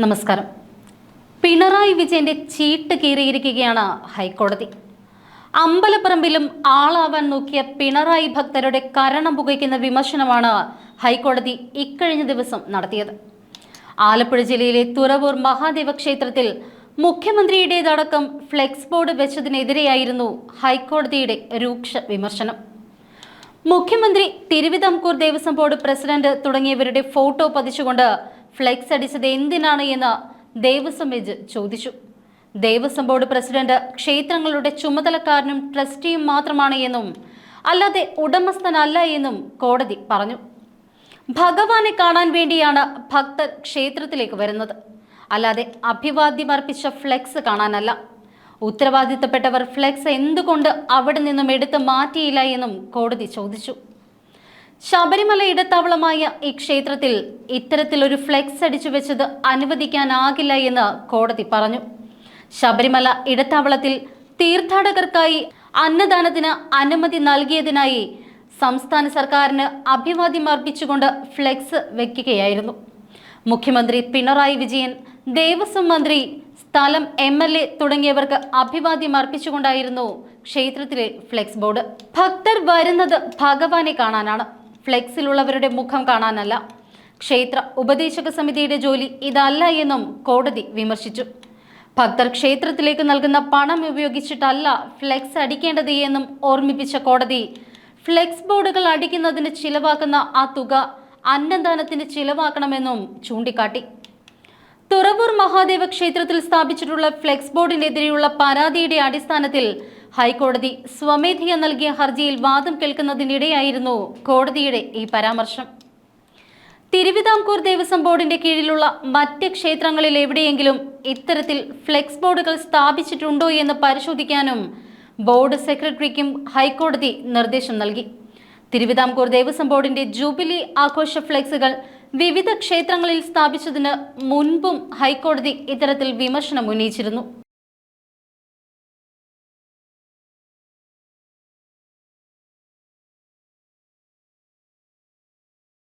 നമസ്കാരം. പിണറായി വിജയന്റെ ചീട്ട് കീറിയിരിക്കുകയാണ് ഹൈക്കോടതി. അമ്പലപ്പറമ്പിലും ആളാവാൻ നോക്കിയ പിണറായി ഭക്തരുടെ കരണം പുകയ്ക്കുന്ന വിമർശനമാണ് ഹൈക്കോടതി ഇക്കഴിഞ്ഞ ദിവസം നടത്തിയത്. ആലപ്പുഴ ജില്ലയിലെ തുറവൂർ മഹാദേവ ക്ഷേത്രത്തിൽ മുഖ്യമന്ത്രിയുടേതടക്കം ഫ്ലെക്സ് ബോർഡ് വെച്ചതിനെതിരെയായിരുന്നു ഹൈക്കോടതിയുടെ രൂക്ഷ വിമർശനം. മുഖ്യമന്ത്രി, തിരുവിതാംകൂർ ദേവസ്വം ബോർഡ് പ്രസിഡന്റ് തുടങ്ങിയവരുടെ ഫോട്ടോ പതിച്ചുകൊണ്ട് ഫ്ലെക്സ് അടിച്ചത് എന്തിനാണ് എന്ന് ദേവസ്വം ബെഞ്ച് ചോദിച്ചു. ദേവസ്വം ബോർഡ് പ്രസിഡന്റ് ക്ഷേത്രങ്ങളുടെ ചുമതലക്കാരനും ട്രസ്റ്റിയും മാത്രമാണ് എന്നും അല്ലാതെ ഉടമസ്ഥനല്ല എന്നും കോടതി പറഞ്ഞു. ഭഗവാനെ കാണാൻ വേണ്ടിയാണ് ഭക്തർ ക്ഷേത്രത്തിലേക്ക് വരുന്നത്, അല്ലാതെ അഭിവാദ്യമർപ്പിച്ച ഫ്ലെക്സ് കാണാനല്ല. ഉത്തരവാദിത്തപ്പെട്ടവർ ഫ്ലെക്സ് എന്തുകൊണ്ട് അവിടെ നിന്നും എടുത്ത് മാറ്റിയില്ല എന്നും കോടതി ചോദിച്ചു. ശബരിമല ഇടത്താവളമായ ഈ ക്ഷേത്രത്തിൽ ഇത്തരത്തിലൊരു ഫ്ലെക്സ് അടിച്ചു വെച്ചത് അനുവദിക്കാനാകില്ല എന്ന് കോടതി പറഞ്ഞു. ശബരിമല ഇടത്താവളത്തിൽ തീർത്ഥാടകർക്കായി അന്നദാനത്തിന് അനുമതി നൽകിയതിനായി സംസ്ഥാന സർക്കാരിന് അഭിവാദ്യം അർപ്പിച്ചുകൊണ്ട് ഫ്ലെക്സ് വെക്കുകയായിരുന്നു. മുഖ്യമന്ത്രി പിണറായി വിജയൻ, ദേവസ്വം മന്ത്രി, സ്ഥലം MLA തുടങ്ങിയവർക്ക് അഭിവാദ്യം അർപ്പിച്ചുകൊണ്ടായിരുന്നു ക്ഷേത്രത്തിലെ ഫ്ലെക്സ് ബോർഡ്. ഭക്തർ വരുന്നത് ഭഗവാനെ കാണാനാണ്, ഫ്ലെക്സിലുള്ളവരുടെ മുഖം കാണാനല്ല. ക്ഷേത്ര ഉപദേശക സമിതിയുടെ ജോലി ഇതല്ല എന്നും കോടതി വിമർശിച്ചു. ഭക്തർ ക്ഷേത്രത്തിലേക്ക് നൽകുന്ന പണം ഉപയോഗിച്ചിട്ടല്ല ഫ്ലെക്സ് അടിക്കേണ്ടത് എന്നും ഓർമ്മിപ്പിച്ച കോടതി, ഫ്ലെക്സ് ബോർഡുകൾ അടിക്കുന്നതിന് ചിലവാക്കുന്ന ആ തുക അന്നദാനത്തിന് ചിലവാക്കണമെന്നും ചൂണ്ടിക്കാട്ടി. തുറവൂർ മഹാദേവ ക്ഷേത്രത്തിൽ സ്ഥാപിച്ചിട്ടുള്ള ഫ്ലെക്സ് ബോർഡിനെതിരെയുള്ള പരാതിയുടെ അടിസ്ഥാനത്തിൽ ഹൈക്കോടതി സ്വമേധയാ നൽകിയ ഹർജിയിൽ വാദം കേൾക്കുന്നതിനിടെയായിരുന്നു കോടതിയുടെ ഈ പരാമർശം. തിരുവിതാംകൂർ ദേവസ്വം ബോർഡിന്റെ കീഴിലുള്ള മറ്റ് ക്ഷേത്രങ്ങളിൽ എവിടെയെങ്കിലും ഇത്തരത്തിൽ ഫ്ലെക്സ് ബോർഡുകൾ സ്ഥാപിച്ചിട്ടുണ്ടോ എന്ന് പരിശോധിക്കാനും ബോർഡ് സെക്രട്ടറിക്കും ഹൈക്കോടതി നിർദ്ദേശം നൽകി. തിരുവിതാംകൂർ ദേവസ്വം ബോർഡിന്റെ ജൂബിലി ആഘോഷ ഫ്ലെക്സുകൾ വിവിധ ക്ഷേത്രങ്ങളിൽ സ്ഥാപിച്ചതിന് മുൻപും ഹൈക്കോടതി ഇത്തരത്തിൽ വിമർശനം ഉന്നയിച്ചിരുന്നു.